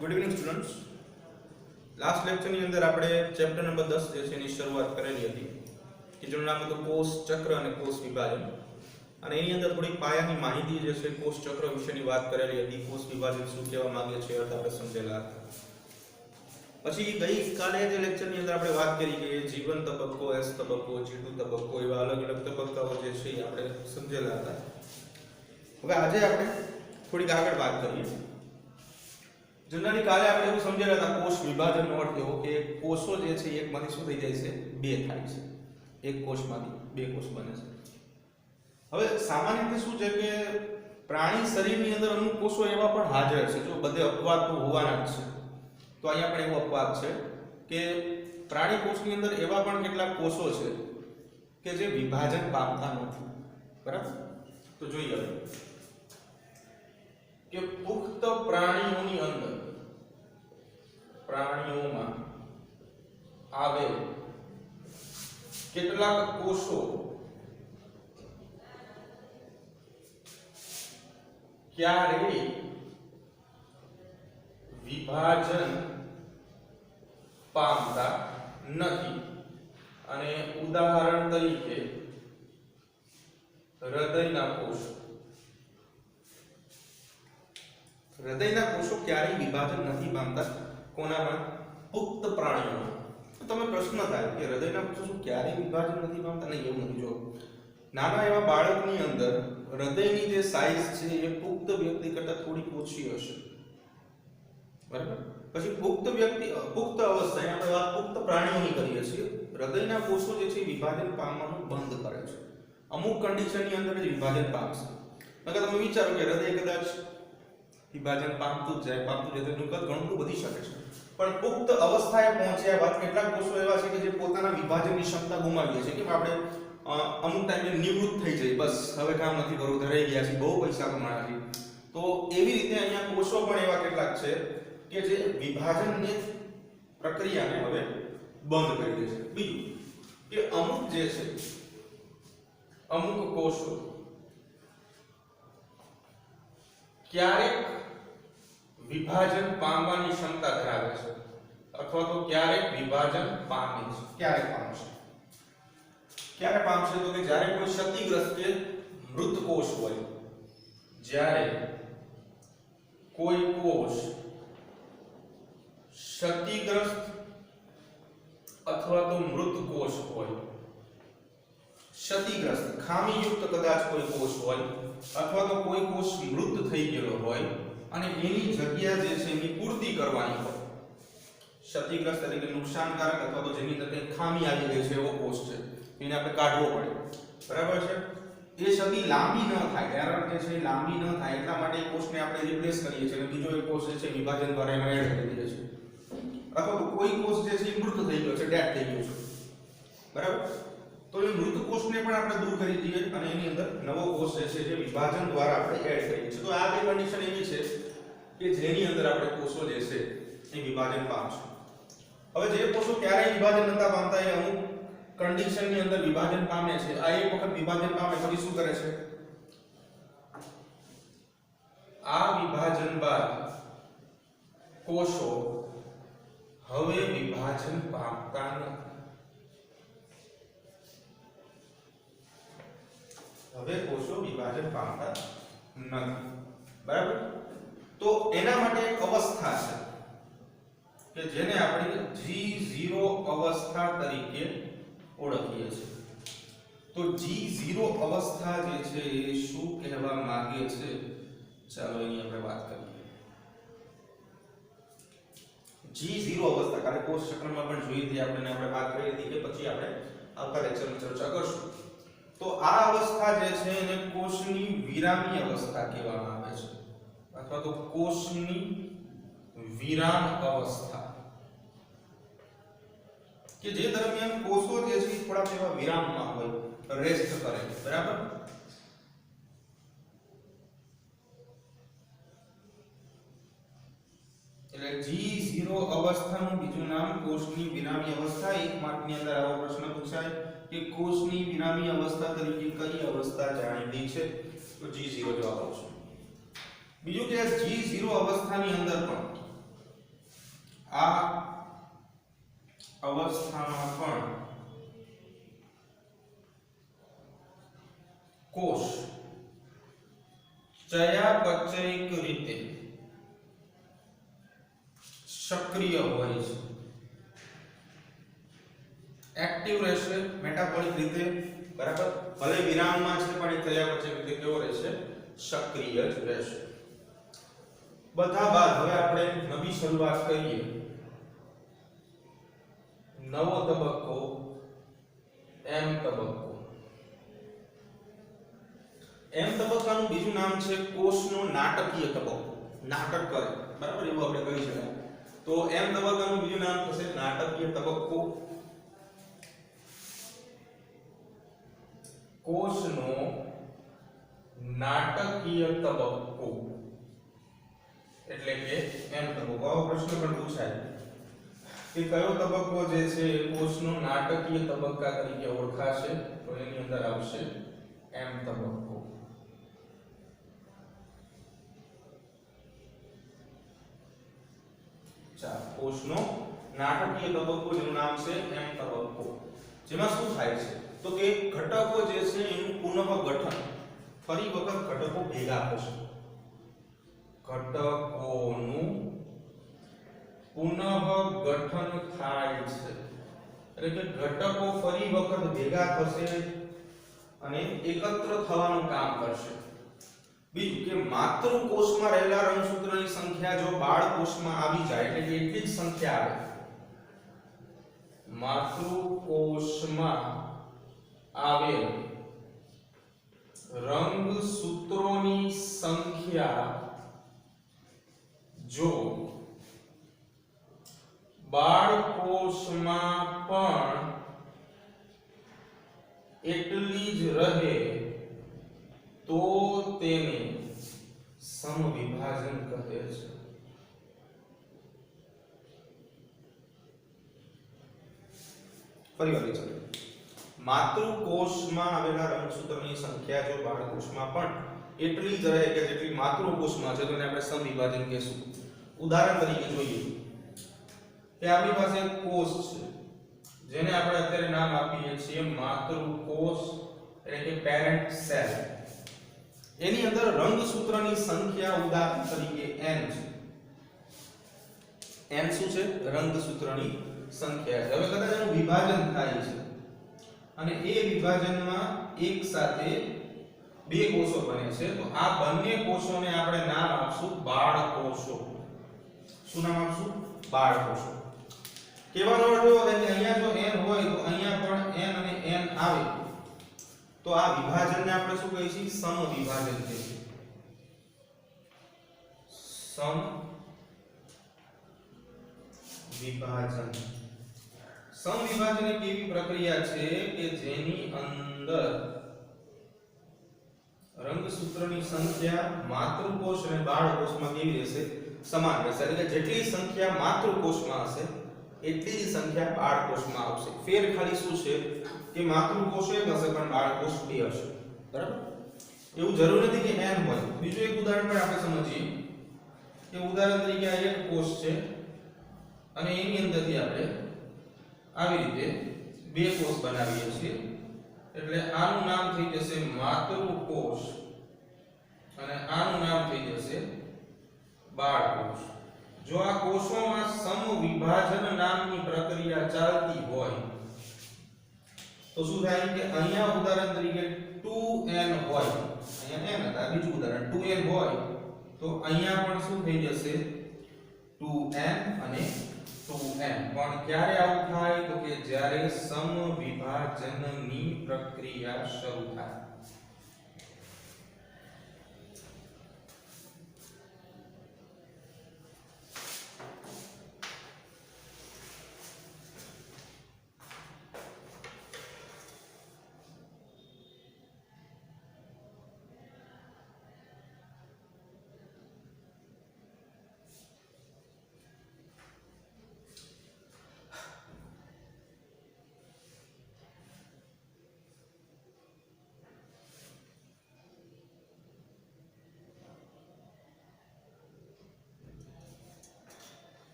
Good evening students. Last લેક્ચરની અંદર આપણે chapter number 10 જે છે એની શરૂઆત કરેલી હતી કે જેનું નામ હતું કોષ ચક્ર અને કોષ વિભાજન, અને એની અંદર થોડી પાયાની માહિતી જે છે કોષ ચક્ર વિશેની વાત કરેલી હતી. કોષ વિભાજન શું કહેવા માંગે છે અર્થ આપણે સમજેલા હતા. પછી ગઈકાલે જે લેક્ચરની અંદર આપણે વાત કરી કે જીવન તબક્કો, એસ તબક્કો, જીટુ તબક્કો એવા અલગ અલગ તબક્કાઓ જે છે એ આપણે સમજેલા હતા. હવે આજે આપણે થોડીક આગળ વાત કરીએ. જનરલી કાલે આપણે એવું સમજેલા હતા કોષ વિભાજનનો અર્થ એવો કે કોષો જે છે એકમાંથી શું થઈ જાય છે, બે થાય છે. એક કોષમાંથી બે કોષ બને છે. હવે સામાન્ય રીતે શું છે કે પ્રાણી શરીરની અંદર અમુક કોષો એવા પણ હાજર છે, જો બધે અપવાદ તો હોવાના જ છે. તો અહીંયા પણ એવો અપવાદ છે કે પ્રાણી કોષની અંદર એવા પણ કેટલાક કોષો છે કે જે વિભાજન પામતા નથી. બરાબર? તો જોઈએ કે પુખ્ત પ્રાણીઓની અંદર પ્રાણીઓમાં આવે કેટલાક કોષો ક્યારેય વિભાજન પામતા નથી. અને ઉદાહરણ તરીકે હૃદયના કોષો. હૃદયના કોષો ક્યારેય વિભાજન નથી પામતા. કોનામાં? પુખ્ત પ્રાણીઓમાં. તમે પ્રશ્ન થાય કે હૃદયના કોષો શું ક્યારેય વિભાજન નથી પામતા? નહીં, એવું નથી. જો નાના એવા બાળકની અંદર હૃદયની જે સાઈઝ છે એ પુખ્ત વ્યક્તિ કરતાં થોડી ઓછી હશે. બરાબર? પછી પુખ્ત અવસ્થાએ આપણે વાત પુખ્ત પ્રાણીઓની કરીએ છીએ. હૃદયના કોષો જે છે વિભાજન પામવાનું બંધ કરે છે. અમુક કન્ડિશનની અંદર જ વિભાજન પામશે. અગર તમે વિચારો કે હૃદય કદાચ વિભાજન પામતું જાય તેનું કદ ઘણું બધું વધી શકે છે, પણ પુખ્ત અવસ્થાએ પહોંચ્યા બાદ કેટલાક કોષો એવા છે કે જે પોતાના વિભાજનની ક્ષમતા ગુમાવી છે. કે આપણે અમુક ટાઈમે નિવૃત્ત થઈ જાય, બસ હવે કામ નથી કરવું, ધરાઈ ગયા છે, બહુ પૈસા કમાણા છે. તો એવી રીતે અહીંયા કોષો પણ એવા કેટલાક છે કે જે વિભાજનની પ્રક્રિયાને હવે બંધ કરી દે છે. બીજું કે અમુક જે છે અમુક કોષો ક્યારેક વિભાજન પામવાની ક્ષમતા ધરાવે છે, અથવા તો ક્યારેક વિભાજન પામે છે. ક્યારે પામશે? ક્યારે પામશે? તો કે જ્યારે કોઈ ક્ષતિગ્રસ્ત કે મૃત કોષ હોય. જ્યારે કોઈ કોષ ક્ષતિગ્રસ્ત અથવા તો મૃત કોષ હોય, ક્ષતિગ્રસ્ત ખામીયુક્ત કદાચ કોઈ કોષ હોય, અથવા તો કોઈ કોષ મૃત થઈ ગયેલો હોય અને એની જગ્યા જે છે એની પૂર્તિ કરવાની હોય. ક્ષતિગ્રસ્ત એટલે કે નુકસાનકારક અથવા તો જેની અંદર કંઈ ખામી આવી ગઈ છે એવો કોષ છે, એને આપણે કાઢવો પડે. બરાબર છે? એ છબી લાંબી ન થાય, એરર જે છે એ લાંબી ન થાય એટલા માટે એ કોષને આપણે રિપ્લેસ કરીએ છીએ અને બીજો એક કોષ જે છે વિભાજન દ્વારા એમાં એડ કરી દઈએ છીએ. અથવા તો કોઈ કોષ જે છે એ મૃત થઈ ગયો છે, ડેડ થઈ ગયો છે. બરાબર? તો એ મૃત કોષને પણ આપણે દૂર કરી દઈએ અને એની અંદર નવો કોષ જે છે જે વિભાજન દ્વારા આપણે એડ કરીએ છીએ. તો આ બે કન્ડિશન એવી છે કે જેની અંદર આપણે કોષો જે છે એ વિભાજન પામશે. હવે જે કોષો ક્યારેય વિભાજન નતા પામતા એ અમુક કન્ડિશનની અંદર વિભાજન પામે છે. આ એક વખત વિભાજન પામે પછી શું કરે છે? આ વિભાજન બાદ કોષો હવે વિભાજન પામતા નથી. હવે કોષો વિભાજન પામતા નથી. બરાબર? તો એના માટે એક અવસ્થા છે કે જેને આપણે G0 અવસ્થા તરીકે ઓળખીએ છીએ. તો G0 અવસ્થા જે છે એ શું કહેવા માંગે છે? ચાલો એની આપણે વાત કરીએ. G0 અવસ્થા કાલે કોષ ચક્રમાં પણ જોઈ હતી આપણે વાત કરી હતી કે પછી આપણે આવતા લેક્ચરમાં ચર્ચા કરશું. તો આ અવસ્થા જે છે એને કોષની વિરામી અવસ્થા કહેવામાં આવે છે, અથવા તો કોષની વિરામ અવસ્થા, કે જે દરમિયાન કોષો જે છે થોડા એવા વિરામમાં હોય, રેસ્ટ કરે. બરાબર? એટલે G0 અવસ્થાનું બીજું નામ કોષની વિરામી અવસ્થા. એક માર્કની અંદર આવો પ્રશ્ન પૂછાય કે કોષની વિરામી અવસ્થા તરીકે કઈ અવસ્થા જાણીતી છે? તો G0 જવાબ આવશે. બીજું કે G0 અવસ્થાની અંદર પણ આ અવસ્થામાં પણ કોષ ચયાપચયિક રીતે સક્રિય હોય છે, એક્ટિવ રહેશે મેટાબોલિક રીતે, બરાબર, ભલે વિરામમાં છે પણ એ ચયાપચયિક રીતે કેવો રહેશે? સક્રિય જ રહેશે. બધા બાદ હવે આપણે નવી શરૂઆત કરીએ. નવો તબક્કો એમ તબક્કો. એમ તબક્કાનું બીજું નામ છે કોષનો નાટકીય તબક્કો. નાટક કરે, બરાબર, એવું આપણે કહી શકાય. તો એમ તબક્કાનું બીજું નામ થશે નાટકીય તબક્કો. કોષનો નાટકીય તબક્કો એટલે કે એમ તબક્કો. આવો પ્રશ્ન પણ પૂછાય કે કયો તબક્કો જે છે કોષનો નાટકીય તબક્કા તરીકે ઓળખાશે? તો એની અંદર આવશે એમ તબક્કો. કોષનો નાટકીય તબક્કો જેનું નામ છે એમ તબક્કો. જેમાં શું થાય છે તો કે ઘટકો જે છે એનું પુનઃગઠન, ફરી વખત ઘટકો ભેગા થશે. ઘટકોનું પુનઃગઠન થાય છે એટલે કે ઘટકો ફરી વખત ભેગા થશે અને એકત્ર થવાનું કામ કરશે. બીજું કે માતૃકોષમાં રહેલા રંગસૂત્રની સંખ્યા જો બાળકોષમાં આવી જાય એટલે કે એટલી જ સંખ્યા આવે, માતૃકોષમાં આવેલ રંગસૂત્રોની સંખ્યા જો બાળકોષમાં પણ એટલી જ રહે તો તેને સમવિભાજન કહે છે. ફરી વાર વિચારો. માતૃકોષમાં આવેલા રંગસૂત્રોની સંખ્યા જો બાળકોષમાં પણ એટલી જ રહે કે જેટલી માતૃકોષમાં છે, તો એને આપણે સમવિભાજન કહીશું. ઉદાહરણ તરીકે જોઈએ કે આપણી પાસે એક કોષ છે જેને આપણે અત્યારે નામ આપીએ છીએ માતૃકોષ એટલે કે પેરેન્ટ સેલ. એની અંદર રંગસૂત્રની સંખ્યા ઉદાહરણ તરીકે n છે. n શું છે? રંગસૂત્રની સંખ્યા છે. હવે કદાચ એનું વિભાજન થાય છે અને એ વિભાજનમાં એક સાથે બે કોષો બને છે, તો આ બંને કોષોને આપણે નામ આપશું બાળકોષો. શું નામ આપશું? બાળકોષો. કહેવાનો અર્થ એવો થાય કે અહીંયા જો n હોય તો અહીંયા પણ n અને n આવે તો આ વિભાજનને આપણે શું કહીશું? સમવિભાજન કહીશું. સમવિભાજન. સમવિભાજન એક એવી પ્રક્રિયા છે કે જેની અંદર રંગસૂત્રની સંખ્યા માતૃકોષ અને બાળકોષમાં કેવી રહેશે? સમાન રહેશે. એટલે કે જેટલી સંખ્યા માતૃકોષમાં હશે એટલી જ સંખ્યા બાળકોષમાં આવશે. ફેર ખાલી શું છે કે માતૃકોષ એક હશે પણ બાળકોષ બે હશે. બરાબર? એવું જરૂર નથી કે n હોય. બીજું એક ઉદાહરણ પણ આપણે સમજીએ કે ઉદાહરણ તરીકે આ એક કોષ છે અને એની અંદરથી આપણે આવી રીતે બે કોષ બનાવીએ છીએ. એટલે આનું નામ થઈ જશે માતૃકોષ અને આનું નામ થઈ જશે બાળકોષ. જો આ કોષોમાં સમવિભાજન નામની પ્રક્રિયા ચાલતી હોય તો શું થાય કે અહીંયા ઉદાહરણ તરીકે 2n હોય, અહીંયા n હતા, બીજું ઉદાહરણ 2n હોય તો અહીંયા પણ શું થઈ જશે? 2n અને 2n. પણ ક્યારે આવું થાય તો કે જ્યારે સમવિભાજનની પ્રક્રિયા શરૂ થાય.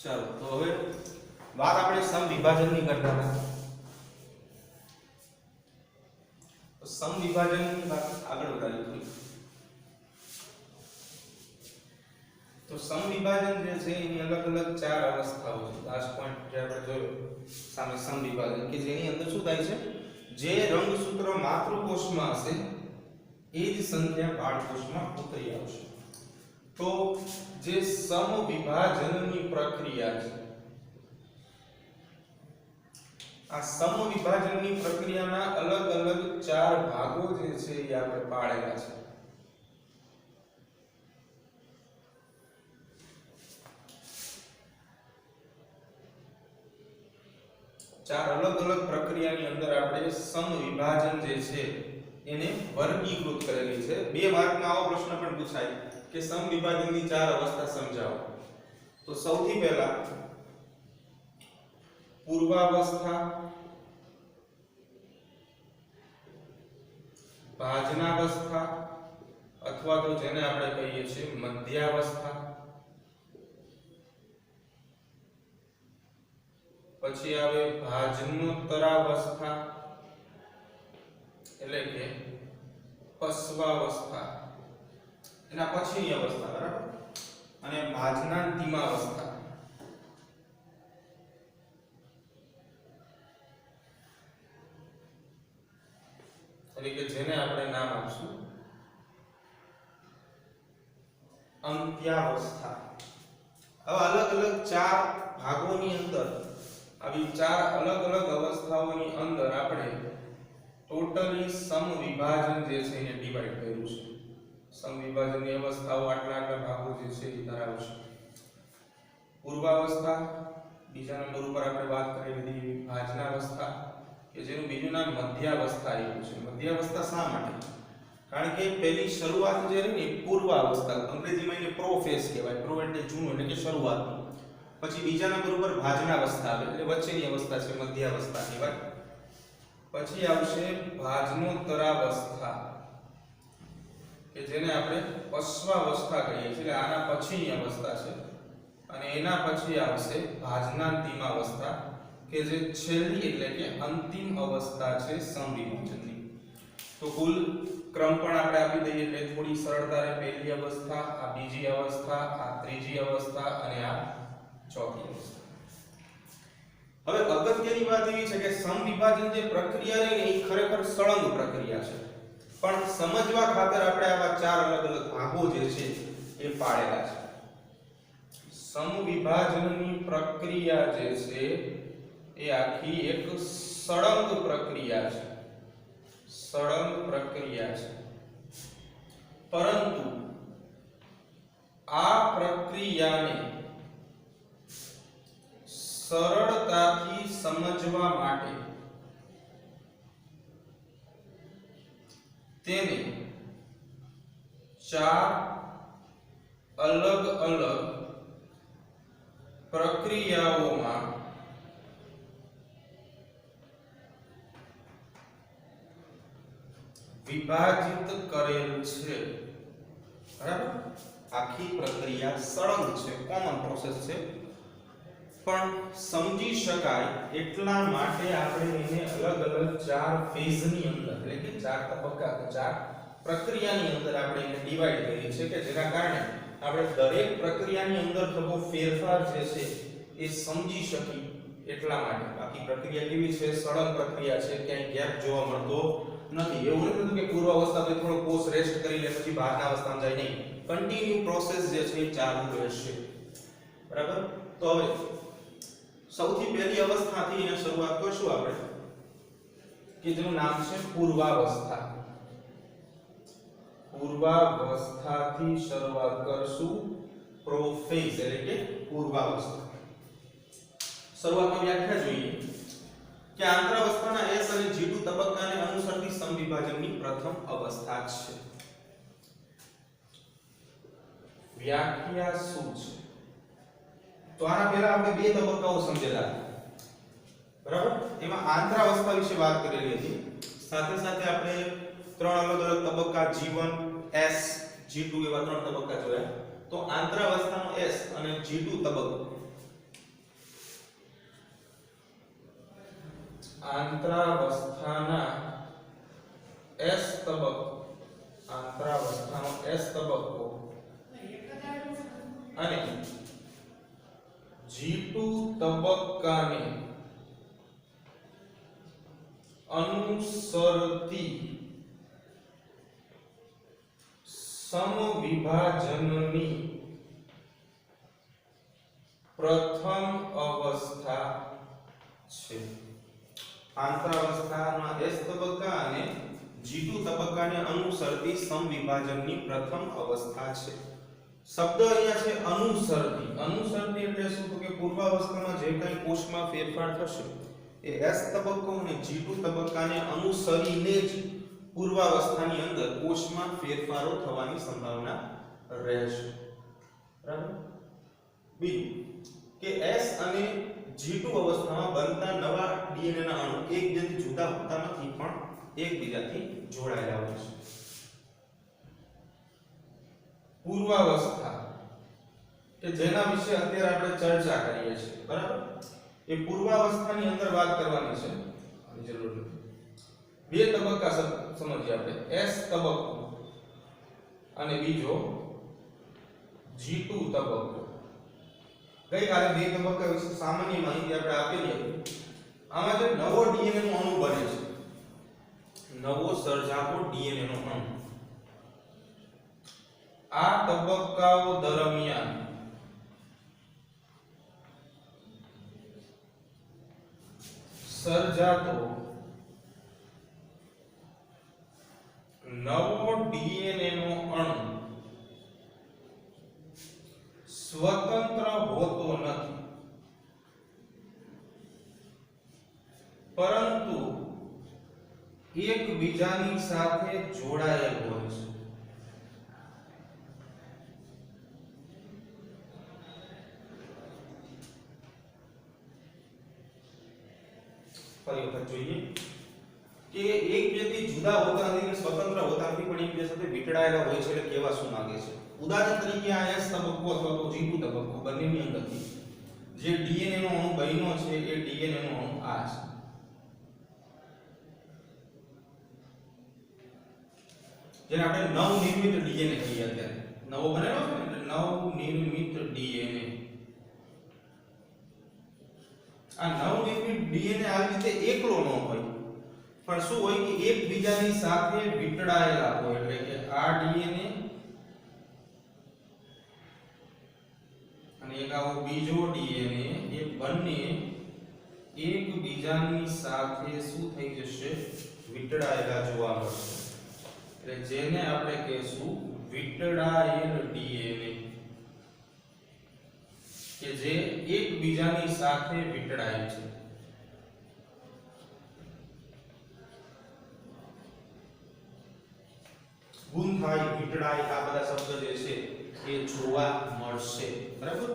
ચાલો તો હવે વાત આપણે સમ વિભાજનની કરતા હતા. તો સમ વિભાજનની વાત આગળ વધારીએ થોડી. તો સમ વિભાજન જે છે એની અલગ અલગ ચાર અવસ્થાઓ છે. લાસ્ટ પોઈન્ટ જે આપણે જોયો સામે સમ વિભાજન કે જેની અંદર શું થાય છે, જે રંગસૂત્ર માતૃકોષમાં હશે એ જ સંખ્યા બાળકોષમાં ઉતરી આવશે. તો જે સમ વિભાજનની પ્રક્રિયા છે, આ સમ વિભાજનની પ્રક્રિયાના અલગ અલગ ચાર ભાગો જે છે એ આપણે પાડેલા છે. ચાર અલગ અલગ પ્રક્રિયાની અંદર આપણે સમ વિભાજન જે છે એને વર્ગીકૃત કરેલી છે. 2 માર્કમાં આવો પ્રશ્ન પણ પૂછાય કે સમ વિભાજનની ચાર અવસ્થા સમજાવો. તો સૌથી પહેલા પૂર્વાવસ્થા, ભાજનાવસ્થા અથવા તો જેને આપણે કહીએ છીએ મધ્યાવસ્થા, પછી આવે ભાજનોત્તરાવસ્થા એટલે કે પશ્વાવસ્થા, એના પછીની અવસ્થા, બરાબર, અને ભાજનાંતિમાવસ્થા. એટલે કે જેને આપણે નામ આપશું અંત્યાવસ્થા. હવે અલગ અલગ ચાર ભાગોની અંદર આવી ચાર અલગ અલગ અવસ્થાઓની અંદર આપણે ટોટલી સમ વિભાજન જે છે એને ડિવાઈડ કર્યું છે. સમ વિભાજનની અવસ્થાઓ આટલા આટલા ભાગો જે છે એ ધરાવશે. પૂર્વાવસ્થા, બીજા નંબર ઉપર આપણે વાત કરી લીધી ભાજનાવસ્થા, કે જેનું બીજું નામ મધ્યાવસ્થા આવ્યું છે. મધ્યાવસ્થા શા માટે? કારણ કે પહેલી શરૂઆત જે રહી ને પૂર્વાવસ્થા, અંગ્રેજીમાં એને પ્રો ફેઝ કહેવાય. પ્રો એટલે જૂનું એટલે કે શરૂઆતનું. પછી બીજા નંબર ઉપર ભાજનાવસ્થા આવે એટલે વચ્ચેની અવસ્થા છે, મધ્યાવસ્થા કહેવાય. પછી આવશે ભાજનોત્તરાવસ્થા કે જેને આપણે પશ્વાવસ્થા કહીએ છીએ. આના પછીની અવસ્થા છે. અને એના પછી આવશે ભાજનાંતિમાવસ્થા કે જે છેલ્લી એટલે કે અંતિમ અવસ્થા છે સમ વિભાજનની. તો કુલ ક્રમ પણ આપણે આપી દઈએ એટલે થોડી સરળતા રહે. પહેલી અવસ્થા, આ બીજી અવસ્થા, આ ત્રીજી અવસ્થા અને આ ચોથી અવસ્થા. હવે અગત્યની વાત એવી છે કે સમ વિભાજન જે પ્રક્રિયા રહી ને એ ખરેખર સળંગ પ્રક્રિયા છે. પણ સમજવા ખાતર આપણે આવા ચાર અલગ અલગ ભાગો જે છે એ પાડેલા છે. સમ વિભાજનની પ્રક્રિયા જે છે એ આખી એક સળંગ પ્રક્રિયા છે. સળંગ પ્રક્રિયા છે. પરંતુ આ પ્રક્રિયાને સરળતાથી સમજવા માટે તેને ચાર અલગ અલગ પ્રક્રિયાઓમાં વિભાજિત કરેલ છે. બરાબર, આખી પ્રક્રિયા સળંગ છે, કોમન પ્રોસેસ છે, પણ સમજી શકાય એટલા માટે આપણે એને અલગ અલગ ચાર ફેઝની અંદર એટલે કે ચાર તબક્કા, ચાર પ્રક્રિયાની અંદર આપણે એને ડિવાઈડ કરી છે કે જેના કારણે આપણે દરેક પ્રક્રિયાની અંદર થતો ફેરફાર જે છે એ સમજી શકી એટલા માટે. બાકી પ્રક્રિયા કેવી છે? સળંગ પ્રક્રિયા છે, ક્યાંય ગેપ જોવા મળતો નથી. એવું નથી કે પૂર્વ અવસ્થા તો થોડો કોર્સ રેસ્ટ કરી લે પછી બહારના અવસ્થામાં જાય, નહીં. કન્ટિન્યુ પ્રોસેસ જે છે એ ચાલુ રહેશે. બરાબર, તો હવે સૌથી પહેલી અવસ્થાથી એને શરૂઆત કરશું આપણે કે જેનું નામ છે પૂર્વાવસ્થા. પૂર્વાવસ્થાથી શરૂઆત કરશું. પ્રોફેઝ એટલે કે પૂર્વાવસ્થા. શરૂઆતમાં વ્યાખ્યા જોઈએ કે આંતરાવસ્થાના S અને G2 તબક્કાને અનુસરતી સમ વિભાજનની પ્રથમ અવસ્થા છે. વ્યાખ્યા શું છે? તો આના પહેલા આપણે બે તબક્કાઓ સમજેલા, બરાબર. એમાં આંતરાવસ્થા વિશે વાત કરેલી હતી. સાથે સાથે આપણે ત્રણ અલગ અલગ તબક્કા G1, S, G2 એવા ત્રણ તબક્કા જોયા. તો આંતરાવસ્થાનો S અને G2 તબક્કો આંતરાવસ્થાના S તબક્કો, આંતરાવસ્થાનો S તબક્કો અને G2 તબક્કાને અનુસરતી સમવિભાજનની પ્રથમ અવસ્થા છે. આંતરાવસ્થાના S તબક્કા અને G2 તબક્કાને અનુસરતી સમવિભાજનની પ્રથમ અવસ્થા છે. શબ્દ અહીંયા છે અનુસરતી. અનુસરતી એટલે શું? તો કે પૂર્વાવસ્થામાં જે કંઈ કોષમાં ફેરફાર થશે એ S તબક્કો અને G2 તબક્કાને અનુસરીને જ પૂર્વાવસ્થાની અંદર કોષમાં ફેરફારો થવાની સંભાવના રહેશે. બરાબર? બીજું કે S અને G2 અવસ્થામાં બનતા નવા DNA ના અણુ એકબીજાથી જુદા હોતા નથી પણ એકબીજાથી જોડાયેલા હોય છે. પૂર્વાવસ્થા કે જેના વિશે અત્યારે આપણે ચર્ચા કરીએ છીએ, બરાબર? એ પૂર્વાવસ્થાની અંદર વાત કરવાની છે, જરૂર નથી. બે તબક્કા સમજીએ આપણે, S તબક્કો અને બીજો G2 તબક્કો. ગઈકાલે બે તબક્કા વિશે સામાન્ય માહિતી આપણે આપેલી હતી. આમાં જે નવો DNA નો અણુ બને છે, નવો સર્જાતો DNA નો અણુ, આ તબક્કાઓ દરમિયાન સર્જાતો નવો DNA નો અણુ સ્વતંત્ર હોતો નથી, પરંતુ એકબીજાની સાથે જોડાયેલ હોય છે. ફરી વખત જોઈએ કે એકબીજાથી જુદા હોતા નથી, સ્વતંત્ર હોતા નથી, પણ એકબીજા સાથે વીંટળાયેલા હોય છે. એટલે કેવા શું માંગે છે? ઉદાહરણ તરીકે આ S તબક્કો અથવા તો G2 તબક્કો બંનેની અંદરથી જે DNA નો અણુ બન્યો છે એ DNA નો અણુ આ છે. જેને આપણે નવનિર્મિત DNA કહીએ. અત્યારે નવો બનેલો છે ને, એટલે નવનિર્મિત DNA. આ નવનિર્મિત DNA આવી રીતે એકલો ન હોય, પણ શું હોય કે એકબીજાની સાથે વીંટળાયેલા હોય. એટલે કે આ DNA અને એક આવો બીજો DNA, એ બંને એકબીજાની સાથે શું થઈ જશે? વીંટળાયેલા જોવા મળશે. એટલે જેને આપણે કહીશું વીંટળાયેલ DNA, કે જે એકબીજાની સાથે વીંટળાય છે. ગુંથાય, વીંટળાય, આ બધા શબ્દ જે છે એ જોવા મળશે. બરાબર?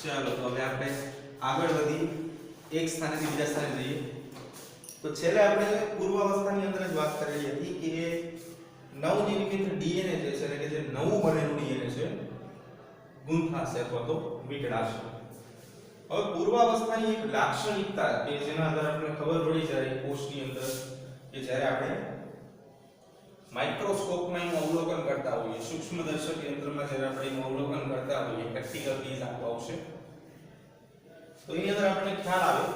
ચાલો તો હવે આપણે આગળ વધી એક સ્થાનેથી બીજા સ્થાને જઈએ. તો છેલ્લે આપણે પૂર્વાવસ્થાની અંદર જ વાત કરેલી હતી કે નવનિર્મિત DNA જે છે, એટલે કે જે નવું બનેલું DNA છે, ગુંથાશે અથવા તો વીંટળાશે. હવે પૂર્વાવસ્થાની એક લાક્ષણિકતા કે જેના આધારે આપણને ખબર પડી જાય કોષની અંદર કે જ્યારે આપણે માઇક્રોસ્કોપમાં એનું અવલોકન કરતા હોઈએ, સૂક્ષ્મદર્શક યંત્રમાં જ્યારે આપણે એનું અવલોકન કરતા હોઈએ, પ્રેક્ટિકલ કેસ આપવા આવશે તો એની અંદર આપણને ખ્યાલ આવે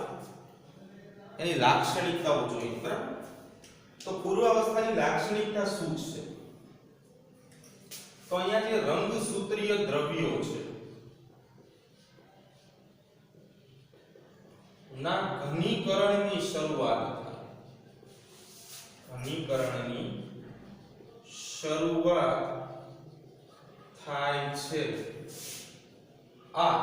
એની લાક્ષણિકતાઓ જોઈએ. બરાબર? તો પૂર્વાવસ્થાની લાક્ષણિકતા શું છે? તો અહીંયા જે રંગસૂત્રીય દ્રવ્યો છે ના ઘનીકરણની શરૂઆત થાય. ઘનીકરણની શરૂઆત થાય છે. આ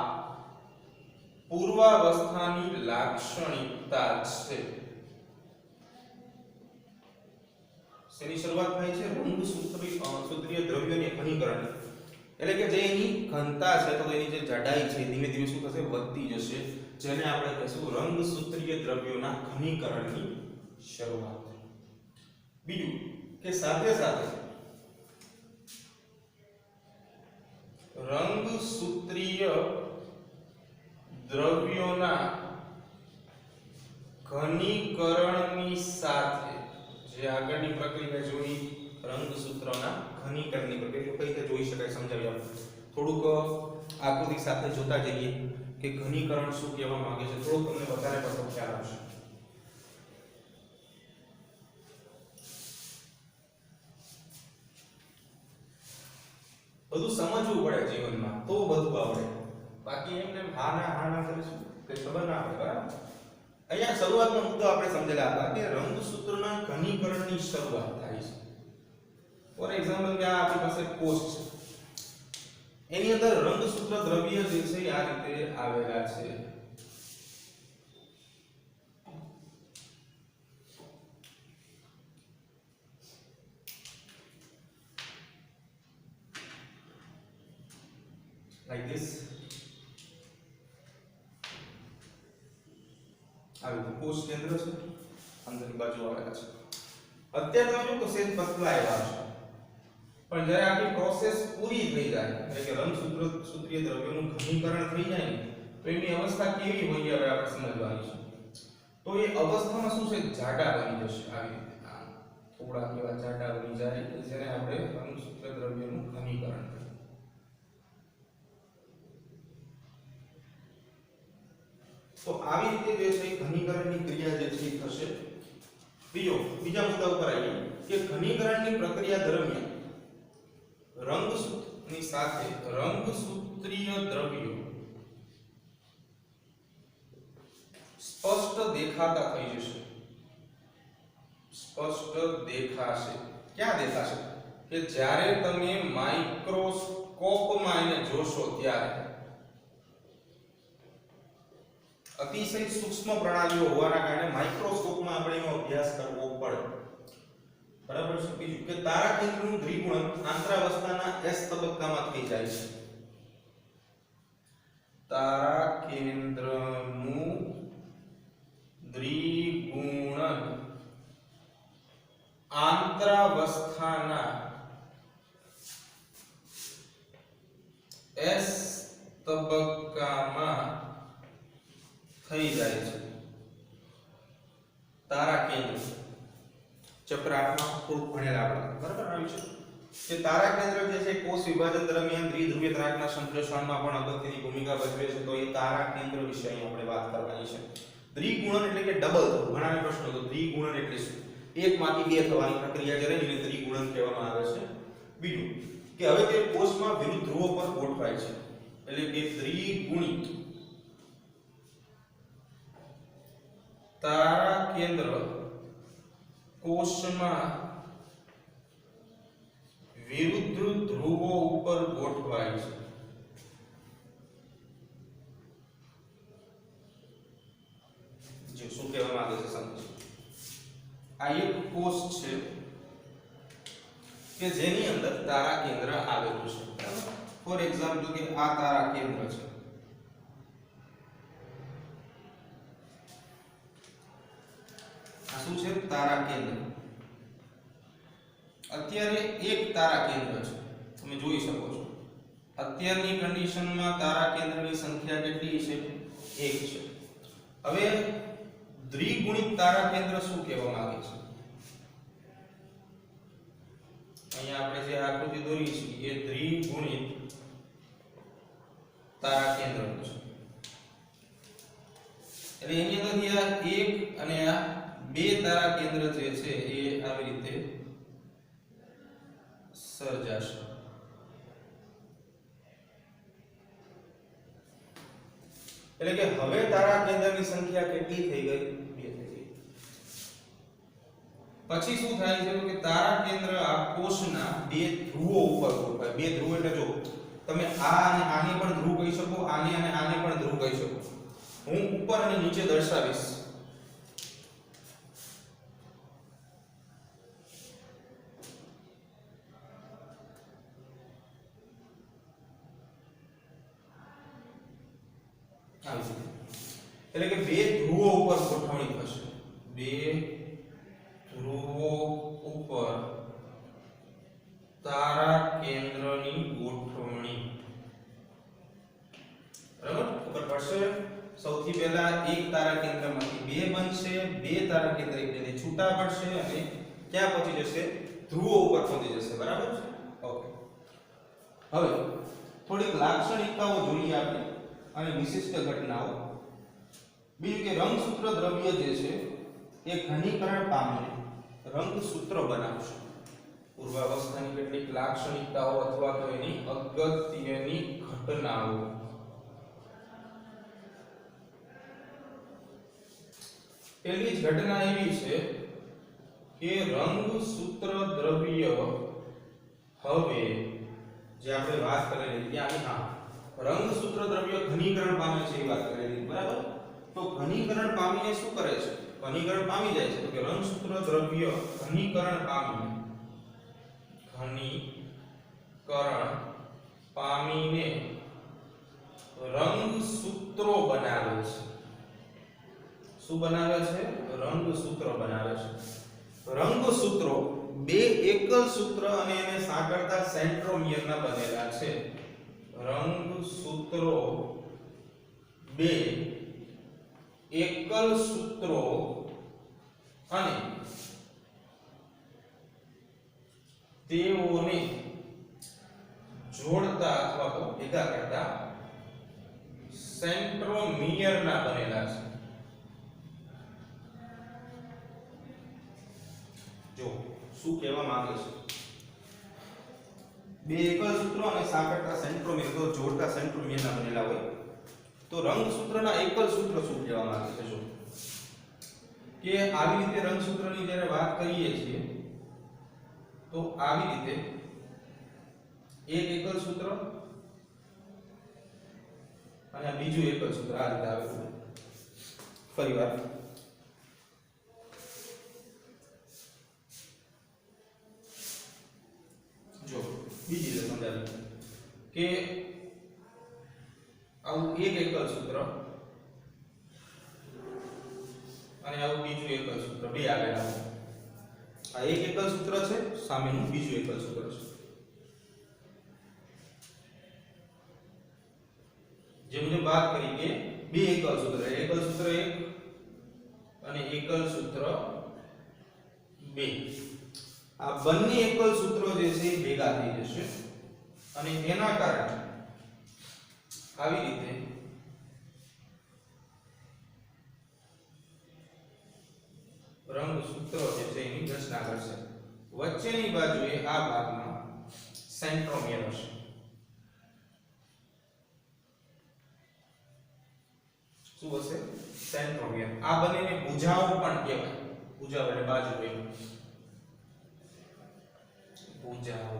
પૂર્વાવસ્થાની લાક્ષણિકતા છે. શેની શરૂઆત થાય છે? રંગસૂત્રીય દ્રવ્યોની ઘનીકરણ. એટલે કે જે એની ઘનતા છે તો એની જે જાડાઈ છે ધીમે ધીમે શું થશે? વધતી જશે, જેને આપણે કહીશું રંગસૂત્રીય દ્રવ્યોના ઘનીકરણની શરૂઆત. બીજું કે સાથે સાથે રંગસૂત્રીય દ્રવ્યોના ઘનીકરણની સાથે જે આગળની પ્રક્રિયા જોઈ રંગસૂત્રોના ઘનીકરણની પ્રક્રિયા કઈ રીતે જોઈ શકાય સમજાવી આપું. થોડુંક આકૃતિ સાથે જોતા જઈએ કે ઘનીકરણ શું કહેવા માંગે છે, થોડુંક તમને વધારે પડતો ખ્યાલ આવશે. બધું સમજવું પડે જીવનમાં તો બધું આવડે, બાકી એમને હા ના કરીશું કે ખબર ના પડે. બરાબર. અહીંયા શરૂઆતનો મુદ્દો આપણે સમજેલા હતા કે રંગસૂત્રના ઘનીકરણની શરૂઆત થાય છે. ફોર એક્ઝામ્પલ કે આ આપણી પાસે કોષ છે, એની અંદર રંગસૂત્ર દ્રવ્ય જે છે આ રીતે આવેલા છે. like this. આવી કોષ કેન્દ્ર છે, અંદરની બાજુ આવેલા છે. અત્યારે તમે જો તો સેજ પતલા આવ્યા છે, પણ જ્યારે આપણી પ્રોસેસ પૂરી થઈ જાય એટલે કે રંગસૂત્રીય દ્રવ્યોનું ઘનીકરણ થઈ જાય ને તો એની અવસ્થા કેવી હોય હવે આપણે સમજવાની છે. તો એ અવસ્થામાં શું છે? જાડા બની જશે. આવી રીતે થોડા એવા જાડા બની જાય કે જેને આપણે રંગસૂત્ર દ્રવ્યોનું ઘનીકરણ કહીએ. તો આવી રીતે જે છે ઘનીકરણની ક્રિયા જે છે થશે. બીજા મુદ્દા ઉપર આવીએ કે ઘનીકરણની પ્રક્રિયા દરમિયાન રંગસૂત્રની સાથે રંગસૂત્રીય દ્રવ્યો સ્પષ્ટ દેખાતા થઈ જશે. સ્પષ્ટ દેખાશે. ક્યાં દેખાશે? કે જ્યારે તમે માઇક્રોસ્કોપમાં એને જોશો ત્યારે અતિશય સૂક્ષ્મ પ્રણાલીઓ હોવાના કારણે માઇક્રોસ્કોપમાં આપણે એનો અભ્યાસ કરવો પડે. બરાબર છે. બીજું કે તારા કેન્દ્રનું દ્વિગુણન આંતરાવસ્થાના S તબક્કામાં થઈ જાય છે. તારા કેન્દ્રનું દ્વિગુણન આંતરાવસ્થાના S તબક્કામાં થઈ જાય છે. તારા કેન્દ્ર ચેપ્ટર 8 માં થોડું ભણેલા આપણે. બરાબર આવ્યું છે કે તારા કેન્દ્ર જે છે કોષ વિભાજન દરમિયાન દ્વિધ્રુવીય તરાકના સંશ્લેષણમાં પણ અગત્યની ભૂમિકા ભજવે છે. તો એ તારા કેન્દ્ર વિશે અહીં આપણે વાત કરવાની છે. દ્વિગુણન એટલે કે ડબલ થવું. ઘણાને પ્રશ્ન હતો દ્વિગુણન એટલે શું? એકમાંથી બે થવાની પ્રક્રિયા જ્યારે એને દ્વિગુણન કહેવામાં આવે છે. બીજું કે હવે તે કોષમાં વિરુદ્ધ ધ્રુવો પર ગોઠવાય છે એટલે કે દ્વિગુણિત તારા કેન્દ્ર કોષમાં વિરુદ્ધ ધ્રુવો ઉપર ગોઠવાય છે. જે શું કહેવા માંગે છે સમજો. આ એક કોષ છે કે જેની અંદર તારા કેન્દ્ર આવેલું છે. ફોર એક્ઝામ્પલ કે આ તારા કેન્દ્ર છે. શું છે? તારા કેન્દ્ર. અત્યારે એક તારા કેન્દ્ર છે, તમે જોઈ શકો છો. અત્યારની કન્ડિશનમાં તારા કેન્દ્રની સંખ્યા કેટલી છે? 1 છે. હવે દ્વિગુણિત તારા કેન્દ્ર શું કહેવા માંગે છે? અહીંયા આપણે જે આકૃતિ દોરી છે એ દ્વિગુણિત તારા કેન્દ્રનું છે. એટલે એની અંદરથી આ 1 અને આ બે તારા કેન્દ્ર જે છે એ આવી રીતે સર્જાશે. એટલે કે હવે તારા કેન્દ્રની સંખ્યા કેટલી થઈ ગઈ? 2 થઈ ગઈ. પછી શું થાય છે કે તારા કેન્દ્ર આ કોષના બે ધ્રુવો ઉપર ગોઠવાય. બે ધ્રુવ એટલે જો તમે આ અને આને પણ ધ્રુવ કહી શકો, આને અને આને પણ ધ્રુવ કહી શકો. હું ઉપર અને નીચે દર્શાવીશ. એટલે કે બે ધ્રુવો ઉપર ગોઠવણી થશે. બે ધ્રુવો ઉપર તારા કેન્દ્રની ગોઠવણી. બરાબર? ખબર પડશે? સૌથી પહેલા એક તારા કેન્દ્રમાંથી બે બનશે, બે તારા કેન્દ્ર એકબીજાથી છૂટા પડશે અને ક્યાં પહોંચી જશે? ધ્રુવો ઉપર પહોંચી જશે. બરાબર છે? ઓકે. હવે થોડીક લાક્ષણિકતાઓ જોઈએ આપણે અને વિશિષ્ટ ઘટનાઓ. બીજું કે રંગસૂત્ર દ્રવ્ય જે છે એ ઘનીકરણ પામીને રંગસૂત્ર બનાવશે. પૂર્વાવસ્થાની કેટલીક લાક્ષણિકતાઓ અથવા તો એની અગત્યની ઘટનાઓ. પહેલી જ ઘટના એવી છે કે રંગસૂત્ર દ્રવ્ય હવે જે આપણે વાત કરેલી ત્યાં હા રંગસૂત્ર દ્રવ્ય ઘનીકરણ પામે છે એ વાત કરેલી. બરાબર? તો ઘનીકરણ પામીને શું કરે છે? ઘનીકરણ પામી જાય છે. તો કે રંગસૂત્ર દ્રવ્ય ઘનીકરણ પામીને રંગસૂત્રો બનાવે છે. શું બનાવે છે? રંગસૂત્રો બનાવે છે. રંગસૂત્રો બે એકલ સૂત્ર અને એને સાંકળતા સેન્ટ્રોમિયરના બનેલા છે. રંગસૂત્રો બે એકલ સૂત્રો અને તેઓને જોડતા અથવા તો ભેગા કરતા સેન્ટ્રોમિયરના બનેલા છે. જો શું કહેવા માંગે છે? બે એકલ સૂત્રો અને સાંકળતા સેન્ટ્રોમિયર તો જોડતા સેન્ટ્રોમિયરના બનેલા હોય. તો રંગસૂત્રના એકલ સૂત્ર શું કહેવા માંગે છે? જો કે આવી રીતે રંગસૂત્રની જ્યારે વાત કરીએ છીએ તો આવી રીતે એક એકલ સૂત્ર અને બીજું એકલ સૂત્ર આ રીતે આવે છે. ફરીવાર જો બીજી રીતે સમજાવી કે આવું એક એકલ સૂત્ર અને આવું બીજું એકલ સૂત્ર બે આવેલા છે. આ એક એકલ સૂત્ર છે, સામેનું બીજું એકલ સૂત્ર છે. જે મુજબ વાત કરી કે બે એકલ સૂત્ર, એકલ સૂત્ર 1 અને એકલ સૂત્ર 2. આ બંને એકલ સૂત્રો જે છે ભેગા થઈ જશે અને એના કારણે આવી રીતે રંગસૂત્રો જે છે એની રચના કરશે. વચ્ચેની બાજુએ આ ભાગમાં સેન્ટ્રોમિયર હશે. શું હશે? સેન્ટ્રોમિયર. આ બંનેને ભુજાઓ પણ કહેવાય. ભુજાઓ એટલે બાજુ હોય. ભુજાઓ.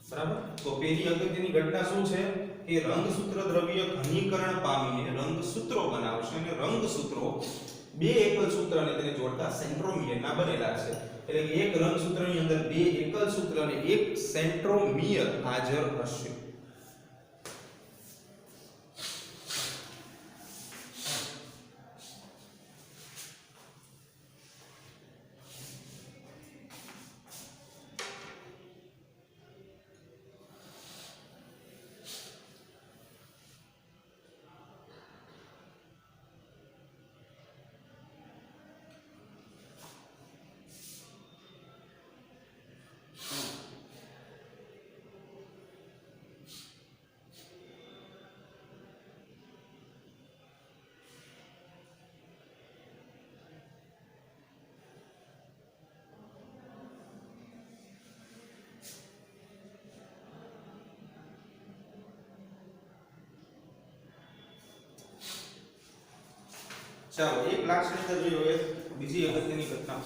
બરાબર? તો પહેલી અગત્યની ઘટના શું છે કે રંગસૂત્ર દ્રવ્ય ઘનીકરણ પામીને રંગસૂત્રો બનાવશે અને રંગસૂત્રો બે એકલ સૂત્ર અને તેને જોડતા સેન્ટ્રોમિયરના બનેલા છે. એટલે કે એક રંગસૂત્રની અંદર બે એકલ સૂત્ર અને એક સેન્ટ્રોમિયર હાજર હશે. ચાલો એક લાક્ષણિકતા જોઈ હવે બીજી અગત્યની ઘટના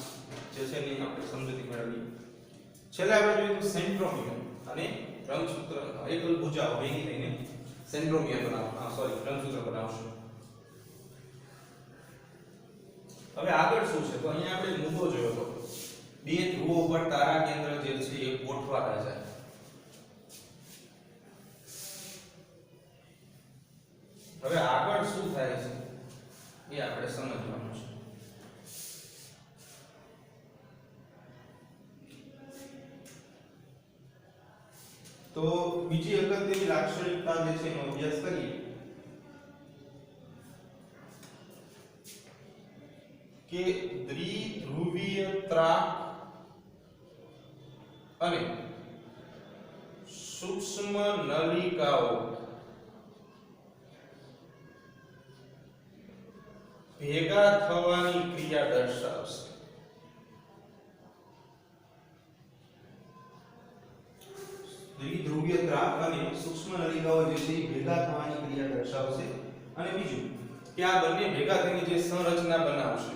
જે છે એની આપણે સમજૂતી મેળવીએ. છેલ્લે આપણે જોયું સેન્ટ્રોમિયર અને રંગસૂત્ર એકલ ભુજાઓ ભેગી થઈને સેન્ટ્રોમિયર રંગસૂત્ર બનાવશું. હવે આગળ શું છે તો અહીંયા આપણે મુદ્દો જોયો હતો બે ધ્રુવો પર તારા કેન્દ્ર જે છે એ ગોઠવાતા જાય. હવે આગળ શું થાય છે એ આપણે સમજવાનું છે. તો બીજી અગત્યની લાક્ષણિકતા જે છે એનો અભ્યાસ કરીએ કે દ્વિધ્રુવીય ત્રાક અને સૂક્ષ્મ નલિકાઓ ભેગા થવાની ક્રિયા દર્શાવશે. દ્વિધ્રુવીય ત્રાક અને સૂક્ષ્મ નલિકાઓ જે છે એ ભેગા થવાની ક્રિયા દર્શાવશે. અને બીજું કે આ બંને ભેગા થઈને જે સંરચના બનાવશે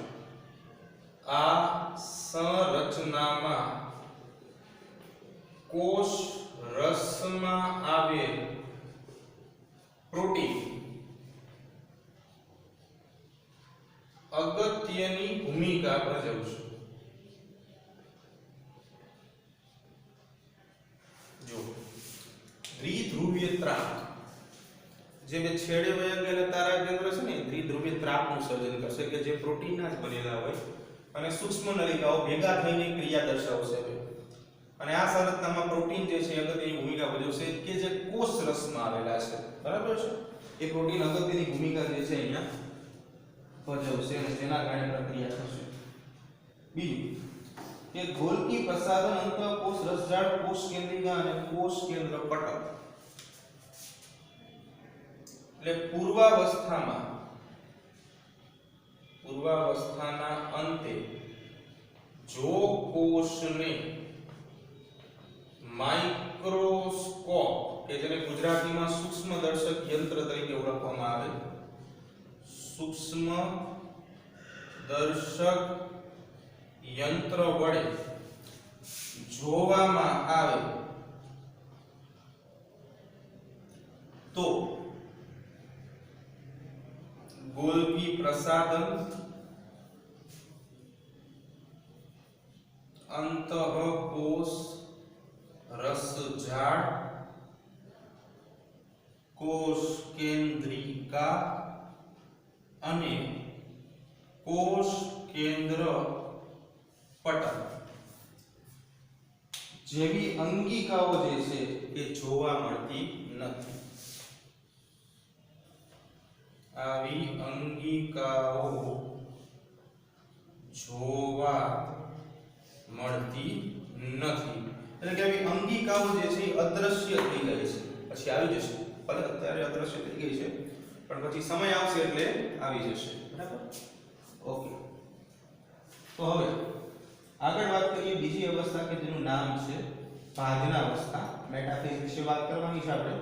આ સંરચનામાં કોષ રસમાં આવેલ પ્રોટીન અગત્યની ભૂમિકા ભજવશે. જો દ્વિધ્રુવીય ત્રાક જે બે છેડે વયા ગયેલા તારા કેન્દ્ર છે ને દ્વિધ્રુવીય ત્રાકનું સર્જન કરશે કે જે પ્રોટીનના જ બનેલા હોય અને સૂક્ષ્મ નલિકાઓ ભેગા થઈને ક્રિયા દર્શાવશે. અને આ સંરચનામાં પ્રોટીન જે છે અગત્યની ભૂમિકા ભજવશે કે જે કોષ રસમાં આવેલા છે. બરાબર છે? એ પ્રોટીન અગત્યની ભૂમિકા જે છે અહીંયા ભજવશે અને તેના કારણે પ્રક્રિયા થશે. બીજું કે ગોલકી પ્રસાધન અંતઃકોષ રસજાળ કોષ કેન્દ્રિકા અને કોષ કેન્દ્ર પટલ એટલે પૂર્વાવસ્થાના અંતે જો કોષને માઇક્રોસ્કોપ કે જેને ગુજરાતીમાં સૂક્ષ્મદર્શક યંત્ર તરીકે ઓળખવામાં આવે સૂક્ષ્મદર્શક યંત્ર વડે જોવામાં આવે તો ગોલકી પ્રસાધન અંતઃકોષ રસજાળ કોષ કેન્દ્રિકા અને કોષ કેન્દ્ર પટલ જેવી અંગિકાઓ જે છે એ જોવા મળતી નથી. આવી અંગિકાઓ જોવા મળતી નથી. એટલે કે આવી અંગિકાઓ જે છે એ અદ્રશ્ય થઈ જાય છે. પછી આવી જશે, ભલે અત્યારે અદ્રશ્ય થઈ ગઈ છે પણ પછી સમય આવશે એટલે આવી જશે. બરાબર? ઓકે. તો હવે આગળ વાત કરીએ બીજી અવસ્થા કે જેનું નામ છે ભાજના અવસ્થા. મેટાફેઝ વિશે વાત કરવાની છે આપણે.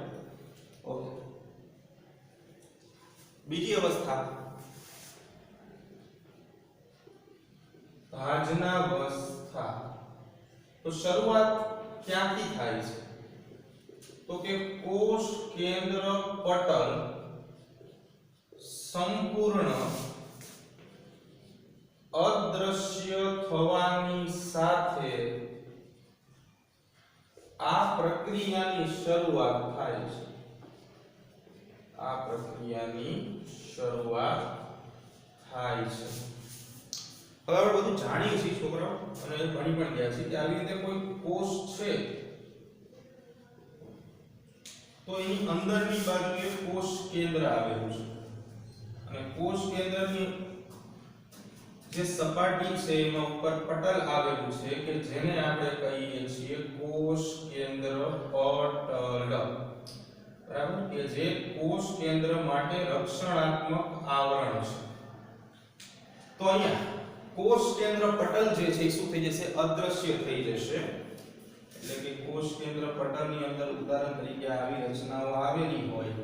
ઓકે. બીજી અવસ્થા ભાજના અવસ્થા. તો શરૂઆત ક્યાંથી થાય છે તો કે કોષ કેન્દ્ર પટલ સંપૂર્ણ અદ્રશ્ય થવાની સાથે આ પ્રક્રિયાની શરૂઆત થાય છે. આ પ્રક્રિયાની શરૂઆત થાય છે. હવે આપણે બધું જાણીએ છીએ છોકરાઓ અને ભણી પણ ગયા છીએ કે આવી રીતે કોઈ કોષ છે તો એની અંદરની બાજુએ કોષ કેન્દ્ર આવેલું છે અને કોષ કેન્દ્રની જે સપાટી છે એમાં ઉપર પટલ આવેલું છે કે જેને આપણે કહીએ છીએ કોષ કેન્દ્ર પટલ. બરાબર? કે જે કોષ કેન્દ્ર માટે રક્ષણાત્મક આવરણ છે. તો અહીંયા કોષ કેન્દ્ર પટલ જે છે એ શું થઈ જશે? અદ્રશ્ય થઈ જશે. એટલે કે કોષ કેન્દ્ર પટલની અંદર ઉદાહરણ તરીકે આવી રચનાઓ આવેલી હોય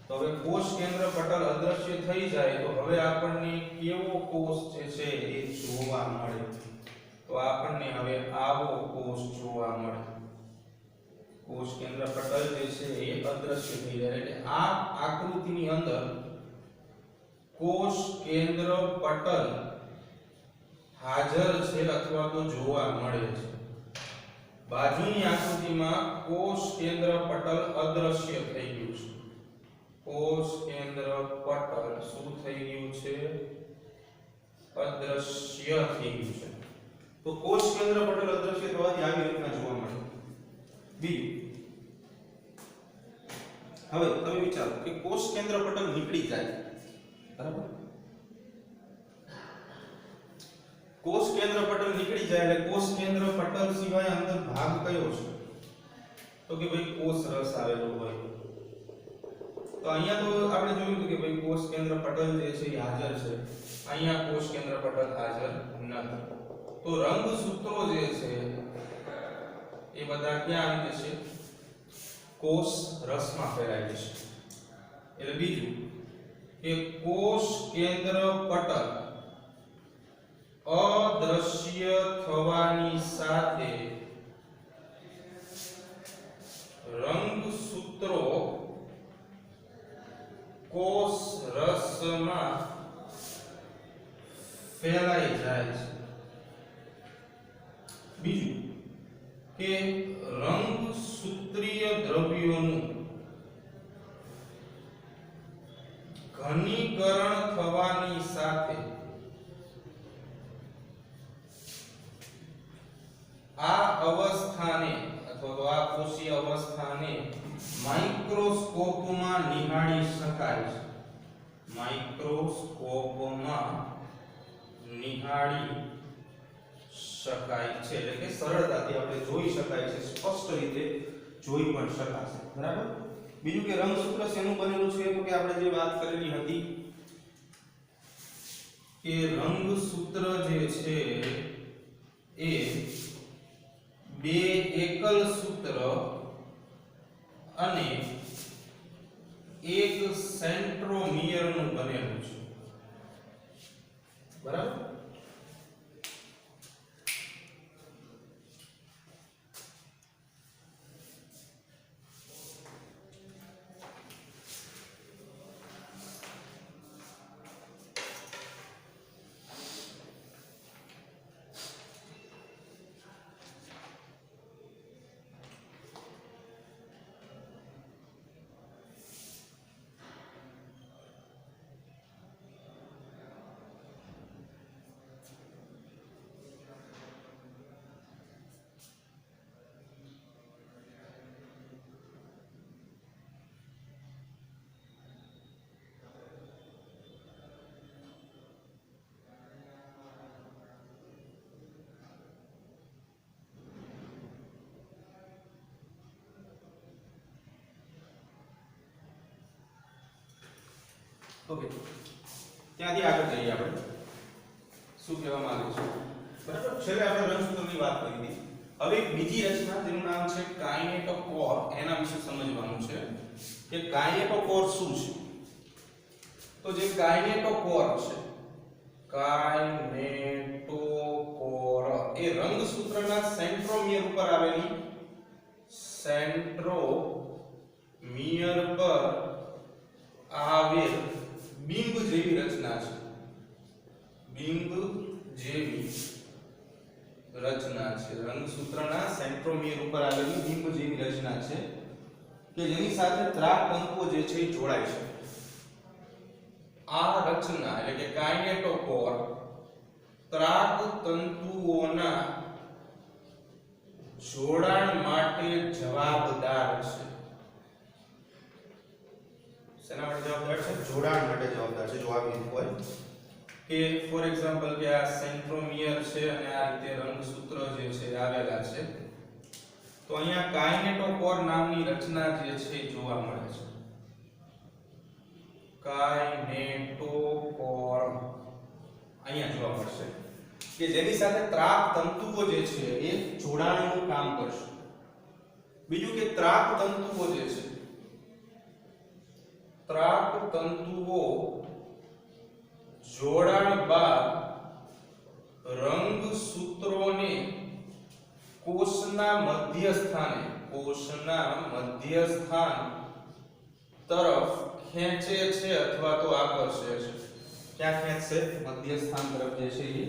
તો હવે કોષ કેન્દ્ર પટલ અદ્રશ્ય થઈ જાય તો હવે આપણને કેવો કોષ જે છે એ જોવા મળે? તો આપણને હવે આવો કોષ જોવા મળે. કોષ કેન્દ્ર પટલ જે છે એ અદ્રશ્ય થઈ જાય એટલે આ આકૃતિની અંદર કોષ કેન્દ્ર પટલ હાજર છે અથવા તો જોવા મળે છે. બાજુની આકૃતિમાં કોષ કેન્દ્ર પટલ અદ્રશ્ય થઈ ગયું છે. કોષ કેન્દ્ર પટલ શું થઈ ગયું છે? અદ્રશ્ય થઈ ગયું છે. તો કોષ કેન્દ્ર પટલ અદ્રશ્ય થવાથી આવી રીતના જોવા મળે. બીજું, હવે તમે વિચારો કે કોષ કેન્દ્ર પટલ નીકળી જાય, બરાબર? કોષ કેન્દ્ર પટલ નીકળી જાય એટલે કોષ કેન્દ્ર પટલ સિવાય અંદર ભાગ કયો છે? તો કે ભાઈ કોષ રસ આવેલો હોય. તો અહીંયા તો આપણે જોયું કે ભાઈ કોષ કેન્દ્ર પટલ જે છે એ હાજર છે. અહીંયા કોષ કેન્દ્ર પટલ હાજર નથી. તો રંગસૂત્રો જે છે એ બધા ક્યાં આવી જશે? કોષ રસમાં ફેરાઈ જશે. એટલે બીજું કે કોષ કેન્દ્ર પટલ અદ્રશ્ય થવાની સાથે રંગસૂત્રો કોષ રસમાં ફેલાઈ જાય છે. બીજું કે રંગસૂત્રીય દ્રવ્યોનું ઘનીકરણ થવાની સાથે આ અવસ્થાને અથવા તો આ કોષીય અવસ્થાને માઇક્રોસ્કોપમાં નિહાળી શકાય છે. માઇક્રોસ્કોપમાં નિહાળી શકાય છે એટલે કે સરળતાથી આપણે જોઈ શકાય છે, સ્પષ્ટ રીતે જોઈ પણ શકાશે. બરાબર? બીજું કે રંગસૂત્ર શેનું બનેલું છે? તો કે આપણે જે વાત કરેલી હતી કે રંગસૂત્ર જે છે એ બે એકલ સૂત્ર અને એક સેન્ટ્રોમિયરનું બનેલું છે. બરાબર? ઓકે, ત્યાંથી આગળ જઈએ. આપણે શું કહેવા માંગે છે? બરાબર, છેલ્લે આપણે રંગસૂત્રની વાત કરી હતી. હવે એક બીજી રચના જેનું નામ છે કાઇનેટોકોર, એના વિશે સમજવાનું છે કે કાઇનેટોકોર શું છે. તો જે કાઇનેટોકોર છે, કાઇનેટોકોર એ રંગસૂત્રના સેન્ટ્રોમિયર ઉપર આવેલી સેન્ટ્રોમિયર પર આવેલ બિંબ જેવી રચના છે. બિંબ જેવી રચના છે. રંગસૂત્રના સેન્ટ્રોમિયર ઉપર આવેલી બિંબ જેવી રચના છે કે જેની સાથે ત્રાક તંતુઓ જે છે એ જોડાય છે. આ રચના એટલે કે કાઇનેટોકોર ત્રાક તંતુઓના જોડાણ માટે જવાબદાર છે. શેના માટે જવાબદાર છે? જોડાણ માટે જવાબદાર છે. જો આવી રીતે હોય કે ફોર એક્ઝામ્પલ કે આ સેન્ટ્રોમિયર છે અને આ રીતે રંગસૂત્ર જે છે આવેલા છે, તો અહીંયા કાઇનેટોકોર નામની રચના જે છે જોવા મળે છે. કાઇનેટોકોર અહીંયા જોવા મળશે કે જેની સાથે ત્રાક તંતુઓ જે છે એ જોડાણનું કામ કરશે. બીજું કે ત્રાક તંતુઓ જે છે, ત્રાક તંતુઓ જોડાણ બાદ રંગસૂત્રોને કોષના મધ્યસ્થાન તરફ ખેંચે છે અથવા તો આકર્ષે છે. ક્યાં ખેંચશે? મધ્યસ્થાન તરફ જે છે એ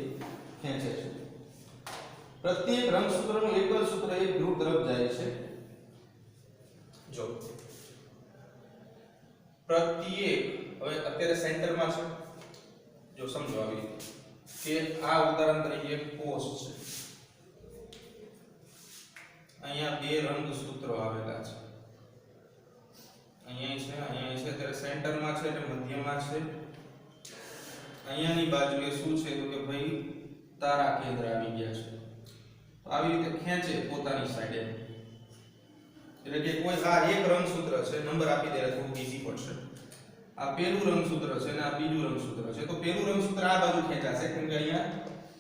ખેંચે છે. પ્રત્યેક રંગસૂત્રનું એકલ સૂત્ર એક ધ્રુવ તરફ જાય છે. જો પ્રત્યેક, હવે અત્યારે સેન્ટરમાં છે, જો સમજો આવી કે આ ઉદાહરણ તરીકે કોષ છે, અહીંયા બે રંગસૂત્રો આવેલા છે, અહીંયા છે, અત્યારે સેન્ટરમાં છે એટલે મધ્યમાં છે. અહીંયાની બાજુએ શું છે તો કે ભાઈ તારા કેન્દ્ર આવી ગયા છે. તો આવી રીતે ખેંચે પોતાની સાઈડે, એટલે કે કોઈ આ એક રંગસૂત્ર છે, નંબર આપી દે થોડું ઈઝી પડશે. આ પહેલું રંગસૂત્ર છે અને આ બીજું રંગસૂત્ર છે. તો પહેલું રંગસૂત્ર આ બાજુ ખેંચાશે કેમ કે અહીંયા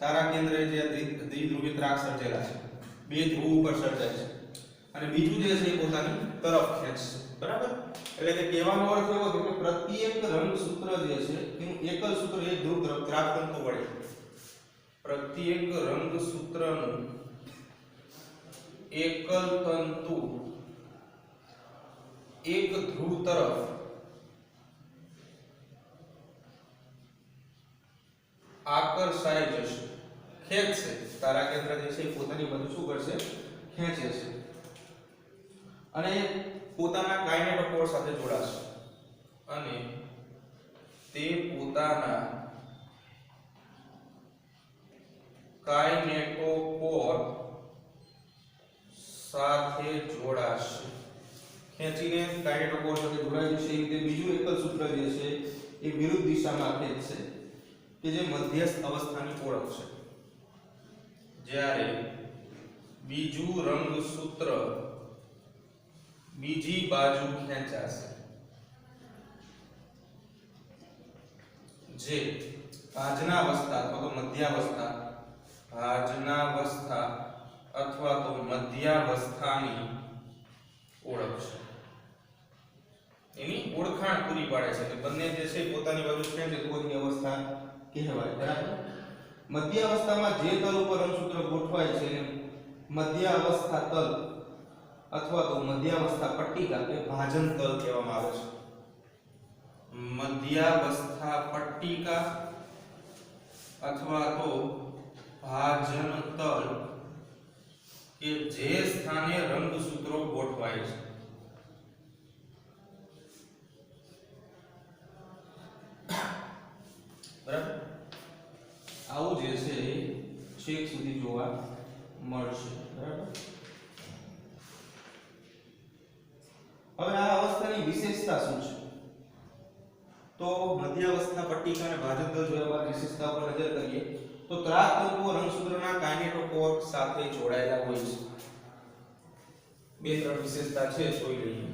તારા કેન્દ્રે જે દ્વિધ્રુવી ત્રાક સર્જેલા છે, બે ધ્રુવ ઉપર સર્જાય છે, અને બીજું જે છે એ પોતાની તરફ ખેંચશે. બરાબર? એટલે કે કહેવાનો અર્થ એવો છે કે પ્રત્યેક રંગસૂત્ર જે છે એનું એકલ સૂત્ર એક ધ્રુવ તરફ ત્રાક તંતુ વડે, પ્રત્યેક રંગસૂત્રનું એકલ તંતુ એક ધ્રુવ તરફ આકર્ષાઈ જશે, ખેંચશે. તારા કેન્દ્ર જે છે પોતાની બાજુ શું કરશે? ખેંચે છે અને પોતાના કાઇનેટોકોર સાથે જોડાશે અને તે પોતાના કાઇનેટોકોર સાથે જોડાશે. ખેંચીને કાઇનેટોકોર સાથે જોડાઈ જશે. એ રીતે બીજું એકલ સૂત્ર જે છે એ વિરુદ્ધ દિશામાં ખેંચશે કે જે મધ્યસ્થ અવસ્થાની ઓળખ છે. જ્યારે બીજું રંગસૂત્ર બીજી બાજુ ખેંચાશે, જે ભાજનાવસ્થા અથવા તો મધ્યાવસ્થાની ઓળખ છે. એની ઓળખાણ પૂરી પાડે છે કે બંને જે છે પોતાની બાજુ ખેંચે તો કોની અવસ્થા કહેવાય. બરાબર? મધ્યાવસ્થામાં જે તલ ઉપર રંગસૂત્ર ગોઠવાય છે એને મધ્યાવસ્થા તલ અથવા તો મધ્યાવસ્થા પટ્ટિકા કે ભાજન તલ કહેવામાં આવે છે. મધ્યાવસ્થા પટ્ટિકા અથવા તો ભાજન તલ કે જે સ્થાને રંગસૂત્રો ગોઠવાય છે. બરાબર? આવું જે છે એ છેક સુધી જોવા મળશે. બરાબર? હવે આ અવસ્થાની વિશેષતા શું છે? તો મધ્યાવસ્થા પટ્ટિકા અને ભાજનતલ જોયા બાદ વિશેષતા પર નજર કરીએ તો ત્રાક તંતુઓ રંગસૂત્રના કાઇનેટોકોર સાથે જોડાયેલા હોય છે. બે ત્રણ વિશેષતા છે, જોઈ લઈએ.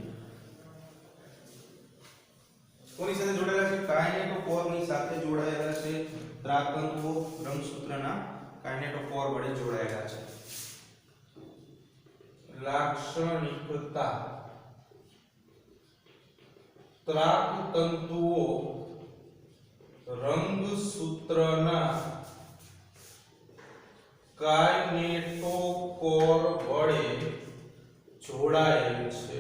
કોની સાથે જોડાયેલા છે? કાઇનેટોકોરની સાથે જોડાયેલા છે. ત્રાક તંતુઓ રંગસૂત્રના કાઇનેટોકોર વડે જોડાયેલા છે. લાક્ષણિકતા: ત્રાક તંતુઓ રંગસૂત્રના કાઇનેટોકોર વડે જોડાયેલ છે.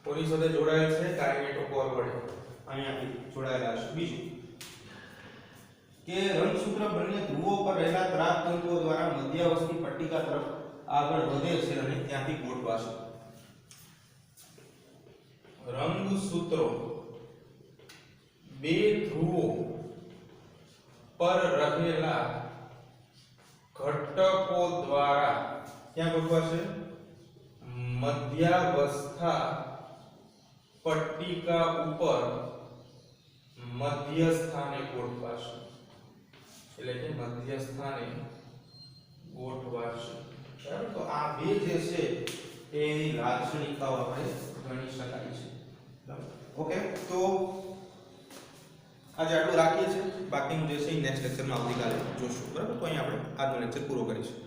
કોની સાથે જોડાયેલ છે? કાઇનેટોકોર વડે અહીંયાથી જોડાયેલા છે. બીજું કે રંગસૂત્ર બંને ધ્રુવો પર રહેલા ત્રાક તંતુઓ દ્વારા મધ્યાવસ્થી પટ્ટિકા તરફ આગળ વધે છે અને ત્યાંથી ગોઠવાશે. રંગસૂત્રો બે ધ્રુવો પર રહેલા ઘટકો દ્વારા ક્યાં ગોઠવાશે? મધ્યાવસ્થા પટ્ટિકા ઉપર મધ્ય સ્થાને ગોઠવાશે. એટલે કે મધ્ય સ્થાને ગોઠવાશે. બરાબર? તો આ બે જે છે એની લાક્ષણિકતાઓ આપણે ગણી શકાય છે. ઓકે, તો આજે આટલું રાખીએ છીએ. બાકીનું જે છે નેક્સ્ટ લેક્ચરમાં આવતીકાલે જોશું. બરાબર? તો અહીં આપણે આજનો લેક્ચર પૂરો કરીશું.